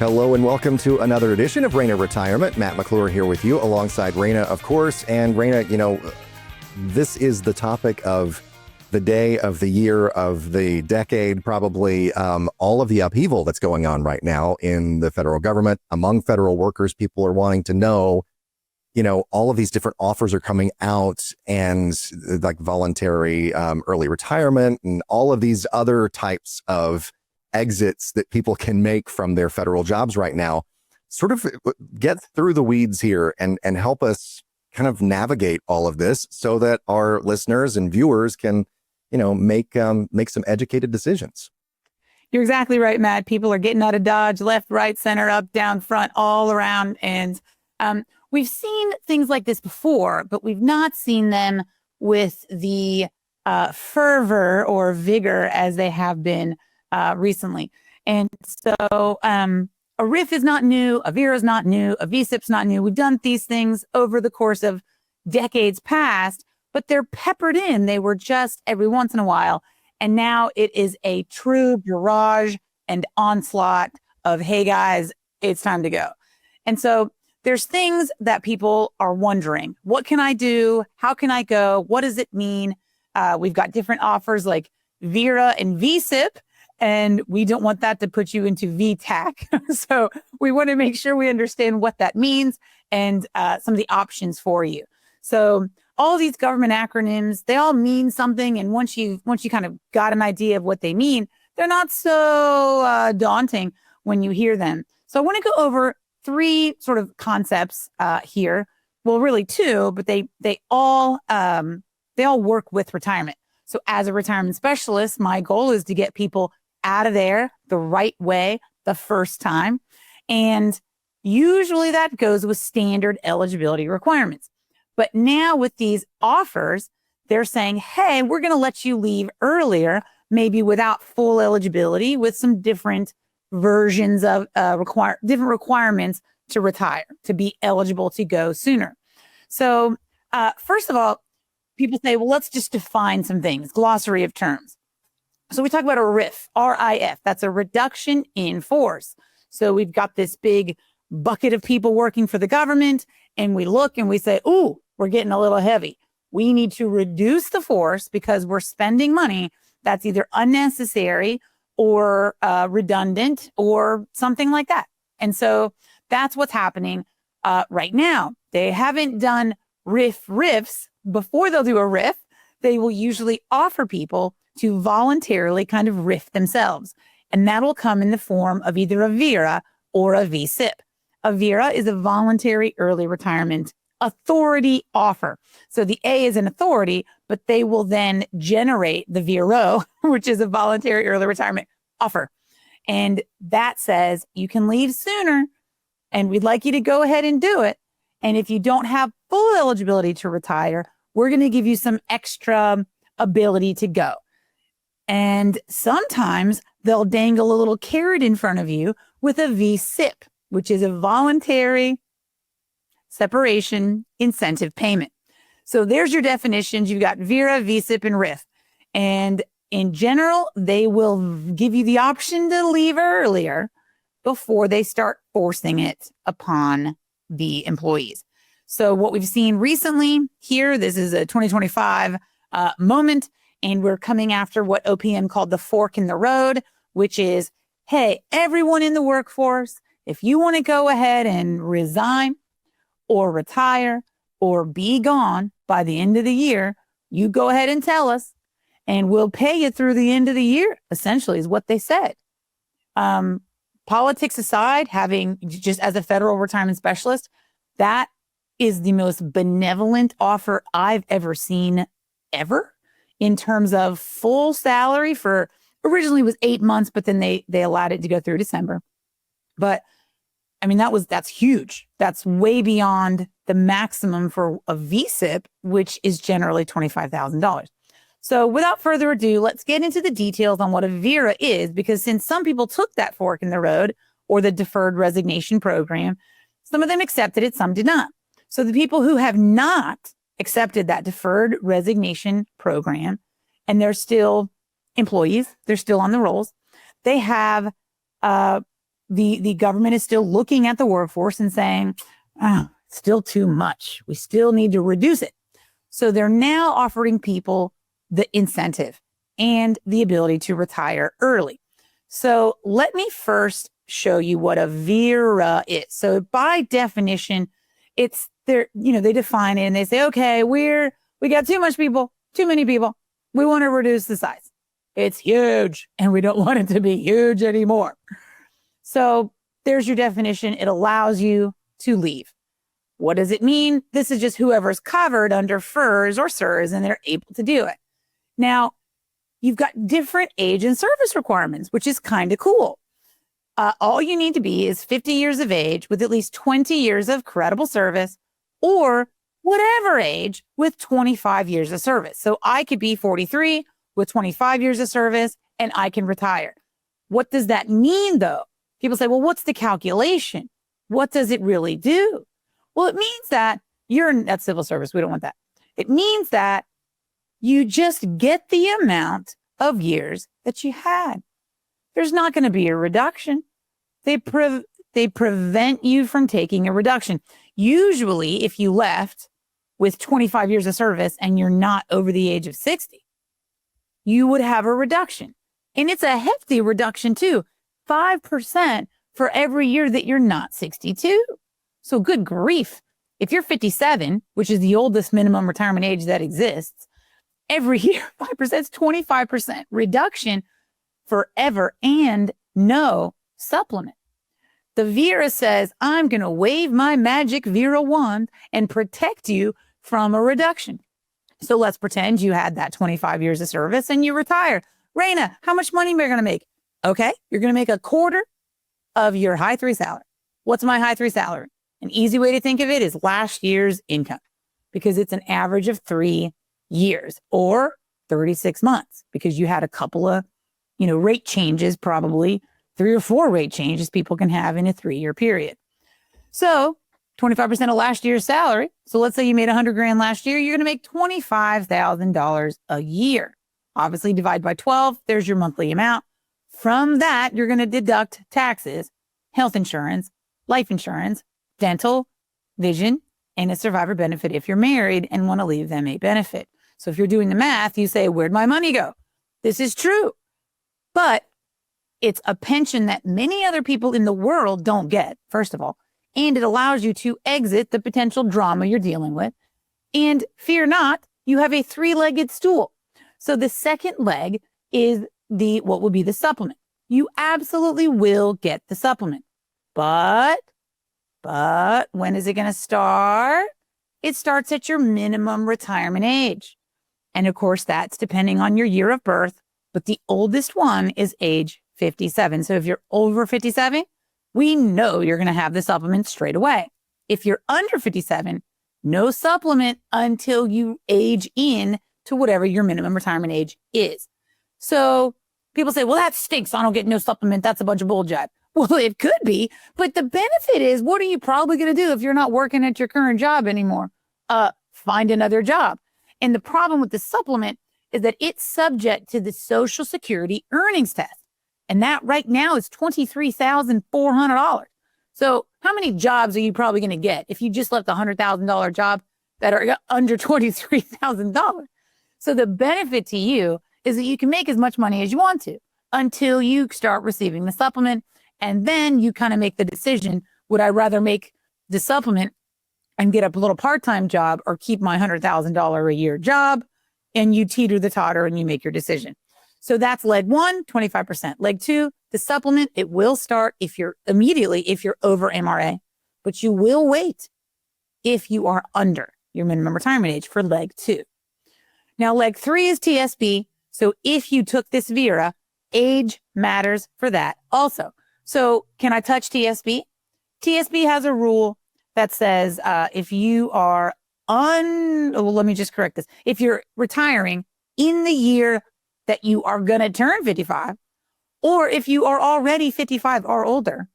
Hello and welcome to another edition of Rayna Retirement. Matt McClure here with you alongside Rayna, of course. And Rayna, this is the topic of the day, of the year, of the decade, probably all of the upheaval that's going on right now in the federal government. Among federal workers, people are wanting to know, all of these different offers are coming out, and like voluntary early retirement and all of these other types of exits that people can make from their federal jobs right now. Sort of get through the weeds here and help us kind of navigate all of this so that our listeners and viewers can, make some educated decisions. You're exactly right, Matt. People are getting out of Dodge, left, right, center, up, down, front, all around. And we've seen things like this before, but we've not seen them with the fervor or vigor as they have been recently. And so a RIF is not new, a VERA is not new, a VSIP's not new. We've done these things over the course of decades past, but they're peppered in. They were just every once in a while. And now it is a true barrage and onslaught of, hey guys, it's time to go. And so there's things that people are wondering. What can I do? How can I go? What does it mean? We've got different offers like VERA and VSIP, and we don't want that to put you into VTAC. So we want to make sure we understand what that means and some of the options for you. So all these government acronyms, they all mean something. And once you kind of got an idea of what they mean, they're not so daunting when you hear them. So I want to go over three sort of concepts here. Well, really two, but they all work with retirement. So as a retirement specialist, my goal is to get people out of there the right way the first time. And usually that goes with standard eligibility requirements. But now with these offers, they're saying, hey, we're going to let you leave earlier, maybe without full eligibility, with some different versions of different requirements to retire, to be eligible to go sooner. So first of all, people say, well, let's just define some things, glossary of terms. So we talk about a RIF, R-I-F. That's a reduction in force. So we've got this big bucket of people working for the government, and we look and we say, ooh, we're getting a little heavy. We need to reduce the force because we're spending money that's either unnecessary or redundant or something like that. And so that's what's happening right now. They haven't done RIFs. Before they'll do a RIF, they will usually offer people to voluntarily kind of RIF themselves. And that will come in the form of either a VERA or a VSIP. A VERA is a voluntary early retirement authority offer. So the A is an authority, but they will then generate the VERO, which is a voluntary early retirement offer. And that says you can leave sooner, and we'd like you to go ahead and do it. And if you don't have full eligibility to retire, we're going to give you some extra ability to go. And sometimes they'll dangle a little carrot in front of you with a VSIP, which is a voluntary separation incentive payment. So there's your definitions. You've got VERA, VSIP, and RIF. And in general, they will give you the option to leave earlier before they start forcing it upon the employees. So what we've seen recently here, this is a 2025 moment, and we're coming after what OPM called the fork in the road, which is, hey, everyone in the workforce, if you want to go ahead and resign or retire or be gone by the end of the year, you go ahead and tell us, and we'll pay you through the end of the year, essentially is what they said. Politics aside, having just as a federal retirement specialist, that is the most benevolent offer I've ever seen ever in terms of full salary for originally was 8 months, but then they allowed it to go through December. But I mean, that's huge. That's way beyond the maximum for a VSIP, which is generally $25,000. So without further ado, let's get into the details on what a VERA is, because since some people took that fork in the road or the deferred resignation program, some of them accepted it, some did not. So the people who have not accepted that deferred resignation program, and they're still employees, they're still on the rolls, they have the government is still looking at the workforce and saying, oh, still too much. We still need to reduce it. So they're now offering people the incentive and the ability to retire early. So let me first show you what a VERA is. So by definition, it's there, they define it and they say, okay, we got too many people. We want to reduce the size. It's huge and we don't want it to be huge anymore. So there's your definition. It allows you to leave. What does it mean? This is just whoever's covered under FERS or CSRS and they're able to do it. Now, you've got different age and service requirements, which is kind of cool. All you need to be is 50 years of age with at least 20 years of credible service, or whatever age with 25 years of service. So I could be 43 with 25 years of service and I can retire. What does that mean though? People say, well, what's the calculation? What does it really do? Well, it means that that's civil service. We don't want that. It means that you just get the amount of years that you had. There's not going to be a reduction. They prevent you from taking a reduction. Usually, if you left with 25 years of service and you're not over the age of 60, you would have a reduction. And it's a hefty reduction too, 5% for every year that you're not 62. So good grief. If you're 57, which is the oldest minimum retirement age that exists, every year, 5% is 25% reduction forever and no supplement. The VERA says, I'm going to wave my magic VERA wand and protect you from a reduction. So let's pretend you had that 25 years of service and you retire. Rayna, how much money am I going to make? Okay, you're going to make a quarter of your high three salary. What's my high three salary? An easy way to think of it is last year's income, because it's an average of 3 years or 36 months, because you had a couple of, rate changes, probably 3 or 4 rate changes people can have in a 3-year period. So 25% of last year's salary. So let's say you made $100,000 last year, you're going to make $25,000 a year. Obviously divide by 12. There's your monthly amount. From that, you're going to deduct taxes, health insurance, life insurance, dental, vision, and a survivor benefit if you're married and want to leave them a benefit. So if you're doing the math, you say, where'd my money go? This is true. But it's a pension that many other people in the world don't get, first of all. And it allows you to exit the potential drama you're dealing with. And fear not, you have a 3-legged stool. So the second leg is what would be the supplement. You absolutely will get the supplement. But when is it going to start? It starts at your minimum retirement age. And of course, that's depending on your year of birth. But the oldest one is age 57. So if you're over 57, we know you're going to have the supplement straight away. If you're under 57, no supplement until you age in to whatever your minimum retirement age is. So people say, well, that stinks. I don't get no supplement. That's a bunch of bull jive. Well, it could be, but the benefit is, what are you probably going to do if you're not working at your current job anymore? Find another job. And the problem with the supplement is that it's subject to the Social Security earnings test. And that right now is $23,400. So how many jobs are you probably going to get if you just left a $100,000 job that are under $23,000? So the benefit to you is that you can make as much money as you want to until you start receiving the supplement. And then you kind of make the decision, would I rather make the supplement and get a little part-time job or keep my $100,000 a year job? And you teeter the totter and you make your decision. So that's leg 1, 25%. Leg 2, the supplement, it will start if you're over MRA, but you will wait if you are under your minimum retirement age for leg 2. Now, leg 3 is TSB. So if you took this VERA, age matters for that also. So can I touch TSB? TSB has a rule that says if you are let me just correct this. If you're retiring in the year that you are going to turn 55, or if you are already 55 or older,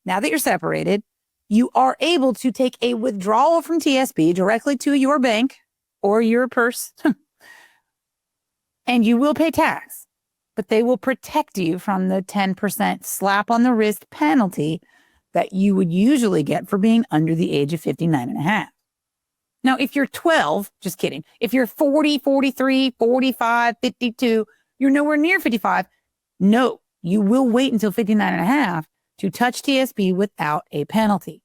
now that you're separated, you are able to take a withdrawal from TSB directly to your bank or your purse, and you will pay tax. but they will protect you from the 10% slap on the wrist penalty that you would usually get for being under the age of 59 and a half. Now, if you're 12, just kidding. If you're 40, 43, 45, 52, you're nowhere near 55. No, you will wait until 59 and a half to touch TSP without a penalty.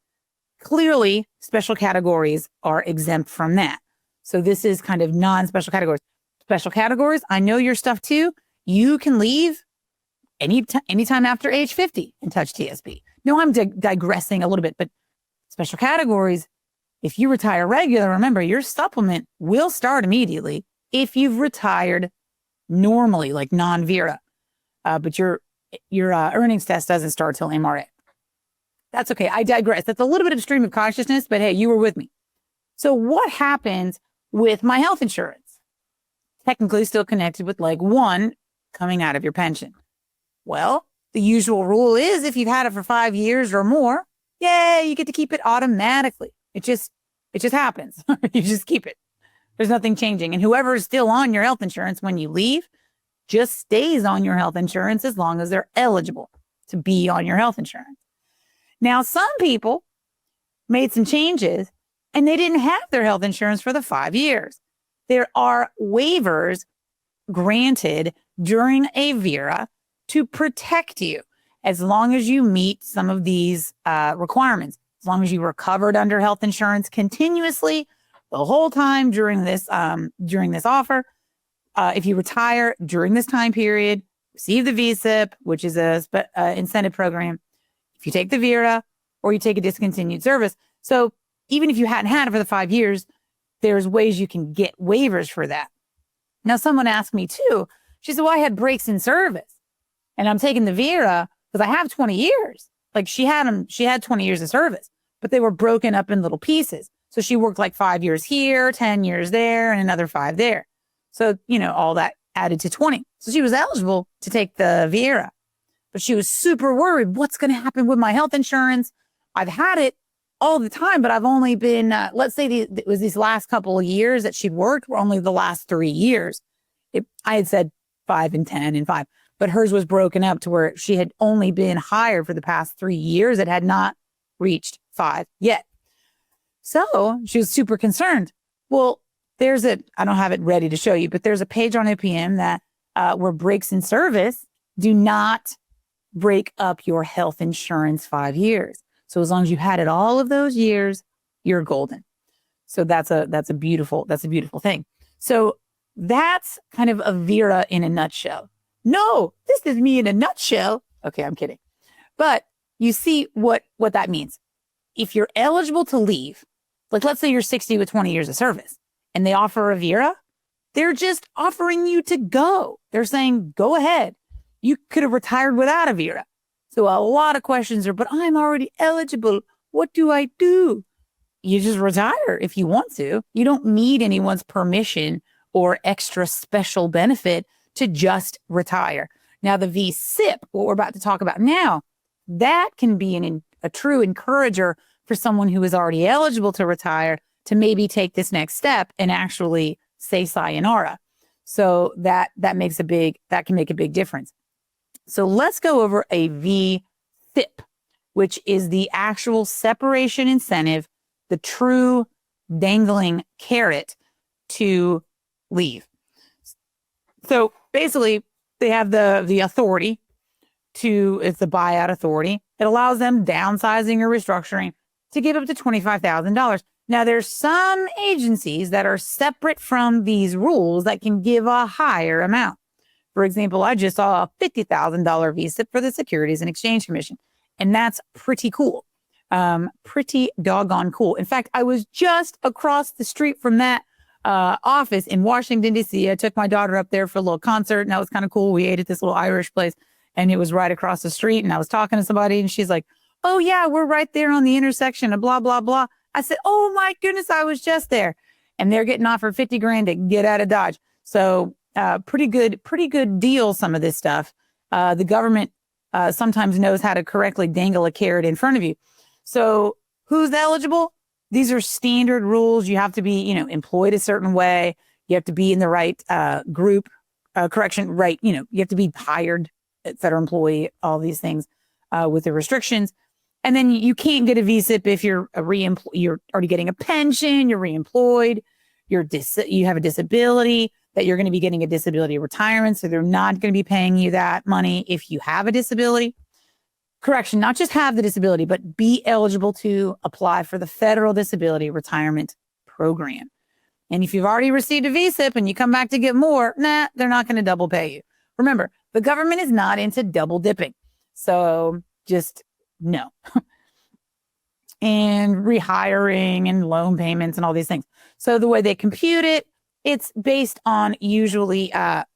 Clearly, special categories are exempt from that. So this is kind of non-special categories. Special categories, I know your stuff too. You can leave anytime after age 50 and touch TSP. No, I'm digressing a little bit, but special categories, if you retire regular, remember your supplement will start immediately if you've retired normally, like non-VERA, but your earnings test doesn't start till MRA. That's okay. I digress. That's a little bit of stream of consciousness, but hey, you were with me. So what happens with my health insurance? Technically still connected with leg 1 coming out of your pension. Well, the usual rule is if you've had it for 5 years or more, yay, you get to keep it automatically. It just happens. You just keep it. There's nothing changing. And whoever is still on your health insurance when you leave just stays on your health insurance as long as they're eligible to be on your health insurance. Now, some people made some changes and they didn't have their health insurance for the 5 years. There are waivers granted during a VERA to protect you as long as you meet some of these requirements. As long as you were covered under health insurance continuously the whole time during this offer. If you retire during this time period, receive the VSIP, which is a incentive program. If you take the VERA or you take a discontinued service. So even if you hadn't had it for the 5 years, there's ways you can get waivers for that. Now, someone asked me too, she said, well, I had breaks in service and I'm taking the VERA because I have 20 years. Like she had 20 years of service, but they were broken up in little pieces. So she worked like 5 years here, 10 years there, and another 5 there. So, all that added to 20. So she was eligible to take the VERA, but she was super worried. What's going to happen with my health insurance? I've had it all the time, but I've only been, let's say it was these last couple of years that she'd worked were only the last 3 years. I had said 5 and 10 and 5, but hers was broken up to where she had only been hired for the past 3 years. It had not reached 5 yet. So she was super concerned. Well, I don't have it ready to show you, but there's a page on OPM that where breaks in service do not break up your health insurance 5 years. So as long as you had it all of those years, you're golden. So that's a beautiful thing. So that's kind of a VERA in a nutshell. No, this is me in a nutshell. Okay, I'm kidding. But you see what that means. If you're eligible to leave, like let's say you're 60 with 20 years of service and they offer a VERA, they're just offering you to go. They're saying, go ahead. You could have retired without a VERA. So a lot of questions are, but I'm already eligible. What do I do? You just retire if you want to. You don't need anyone's permission or extra special benefit to just retire. Now, the VSIP, what we're about to talk about now, that can be a true encourager for someone who is already eligible to retire to maybe take this next step and actually say sayonara. So that can make a big difference. So let's go over a VSIP, which is the actual separation incentive, the true dangling carrot to leave. So basically, they have the authority it's the buyout authority. It allows them downsizing or restructuring to give up to $25,000. Now, there's some agencies that are separate from these rules that can give a higher amount. For example, I just saw a $50,000 VSIP for the Securities and Exchange Commission, and that's pretty cool. Pretty doggone cool. In fact, I was just across the street from that office in Washington, D.C. I took my daughter up there for a little concert, and that was kind of cool. We ate at this little Irish place, and it was right across the street, and I was talking to somebody, and she's like, oh, yeah, we're right there on the intersection of blah, blah, blah. I said, oh, my goodness, I was just there. And they're getting offered $50,000 to get out of Dodge. So pretty good deal, some of this stuff. The government sometimes knows how to correctly dangle a carrot in front of you. So who's eligible? These are standard rules. You have to be, employed a certain way. You have to be in the right group, correction, right? You have to be hired, federal employee, all these things with the restrictions. And then you can't get a VSIP if you're you're already getting a pension, you're reemployed, you have a disability, that you're going to be getting a disability retirement. So they're not going to be paying you that money if you have a disability. Correction, not just have the disability, but be eligible to apply for the federal disability retirement program. And if you've already received a VSIP and you come back to get more, they're not going to double pay you. Remember, the government is not into double dipping. So just no. And rehiring and loan payments and all these things. So the way they compute it, it's based on usually, it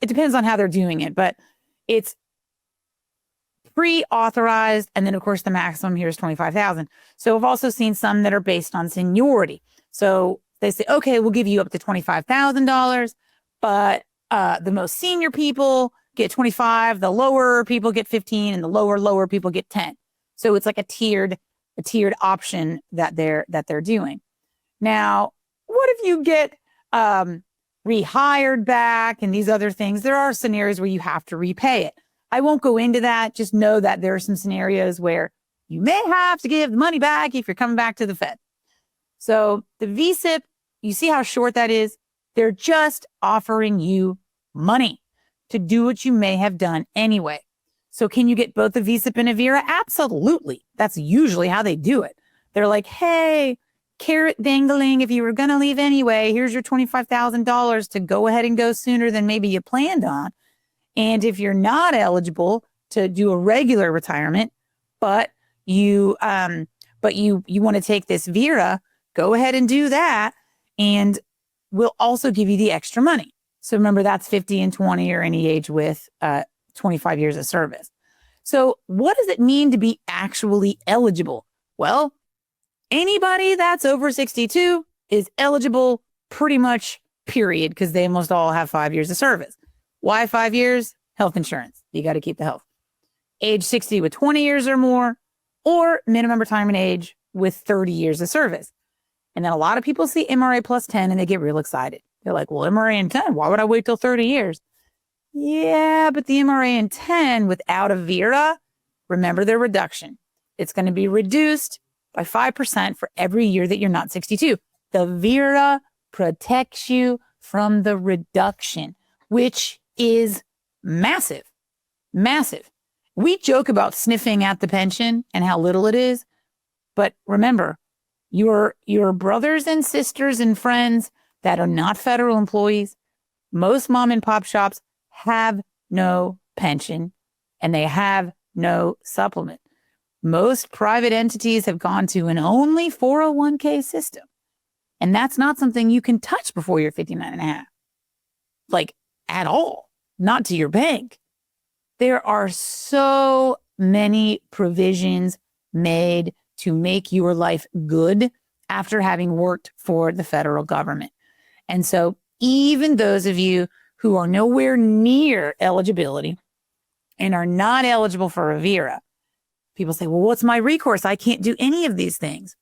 depends on how they're doing it, but it's pre-authorized. And then of course the maximum here is 25,000. So I've also seen some that are based on seniority. So they say, okay, we'll give you up to $25,000, but the most senior people get 25, the lower people get 15, and the lower people get 10. So it's like a tiered option that they're doing. Now, what if you get rehired back and these other things? There are scenarios where you have to repay it. I won't go into that. Just know that there are some scenarios where you may have to give the money back if you're coming back to the Fed. So the VSIP, you see how short that is? They're just offering you money to do what you may have done anyway. So can you get both a VSIP and a VERA? Absolutely. That's usually how they do it. They're like, hey, carrot dangling, if you were going to leave anyway, here's your $25,000 to go ahead and go sooner than maybe you planned on. And if you're not eligible to do a regular retirement, but you want to take this VERA, go ahead and do that. And we'll also give you the extra money. So remember, that's 50 and 20 or any age with 25 years of service. So what does it mean to be actually eligible? Well, anybody that's over 62 is eligible pretty much, period, because they almost all have 5 years of service. Why 5 years? Health insurance. You got to keep the health. Age 60 with 20 years or more, or minimum retirement age with 30 years of service. And then a lot of people see MRA plus 10 and they get real excited. They're like, well, MRA and 10, why would I wait till 30 years? Yeah, but the MRA and 10 without a VERA, remember their reduction. It's going to be reduced by 5% for every year that you're not 62. The VERA protects you from the reduction, which is massive, massive. We joke about sniffing at the pension and how little it is, but remember, your brothers and sisters and friends that are not federal employees, most mom and pop shops have no pension and they have no supplement. Most private entities have gone to an only 401k system. And that's not something you can touch before you're 59 and a half. Like at all, not to your bank. There are so many provisions made to make your life good after having worked for the federal government. And so even those of you who are nowhere near eligibility and are not eligible for a VERA, people say, well, what's my recourse? I can't do any of these things.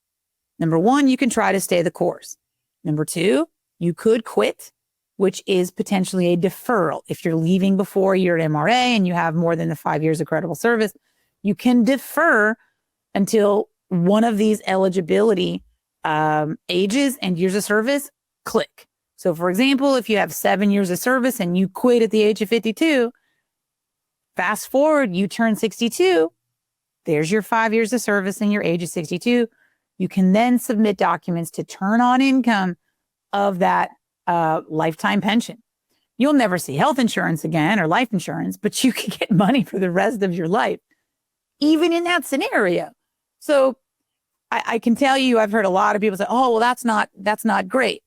Number one, you can try to stay the course. Number two, you could quit, which is potentially a deferral. If you're leaving before your MRA and you have more than the 5 years of credible service, you can defer until one of these eligibility ages and years of service click. So for example, if you have 7 years of service and you quit at the age of 52, fast forward, you turn 62, there's your 5 years of service and your age of 62. You can then submit documents to turn on income of that lifetime pension. You'll never see health insurance again or life insurance, but you can get money for the rest of your life, even in that scenario. So I can tell you, I've heard a lot of people say, oh, well, that's not great.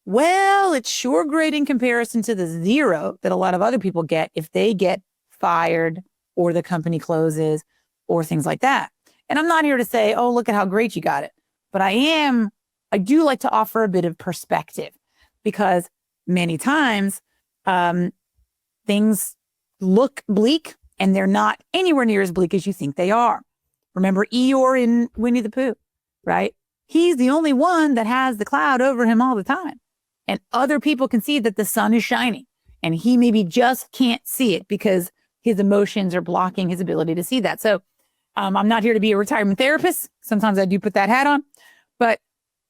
Well, it's sure great in comparison to the zero that a lot of other people get if they get fired or the company closes or things like that. And I'm not here to say, oh, look at how great you got it. But I do like to offer a bit of perspective because many times things look bleak and they're not anywhere near as bleak as you think they are. Remember Eeyore in Winnie the Pooh, right? He's the only one that has the cloud over him all the time. And other people can see that the sun is shining. And he maybe just can't see it because his emotions are blocking his ability to see that. So I'm not here to be a retirement therapist. Sometimes I do put that hat on. But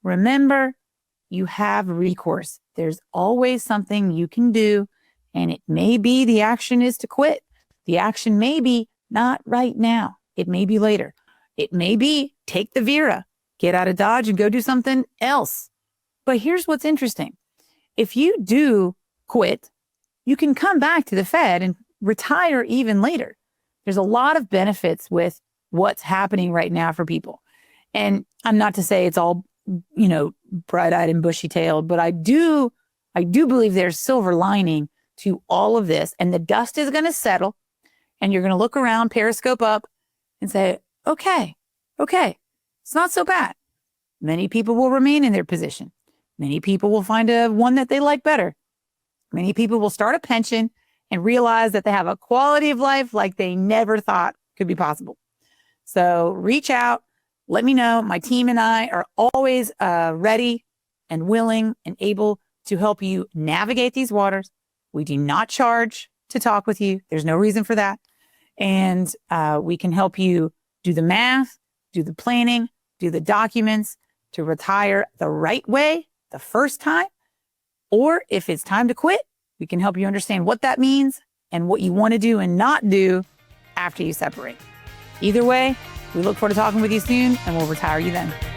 remember, you have recourse. There's always something you can do. And it may be the action is to quit. The action may be not right now. It may be later. It may be take the VERA, get out of Dodge and go do something else. But here's what's interesting. If you do quit, you can come back to the Fed and retire even later. There's a lot of benefits with what's happening right now for people. And I'm not to say it's all, bright-eyed and bushy-tailed, but I do believe there's silver lining to all of this. And the dust is going to settle and you're going to look around, periscope up and say, okay, it's not so bad. Many people will remain in their position. Many people will find one that they like better. Many people will start a pension and realize that they have a quality of life like they never thought could be possible. So reach out, let me know. My team and I are always ready and willing and able to help you navigate these waters. We do not charge to talk with you. There's no reason for that. And we can help you do the math, do the planning, do the documents to retire the right way the first time. Or if it's time to quit, we can help you understand what that means and what you want to do and not do after you separate. Either way, we look forward to talking with you soon and we'll retire you then.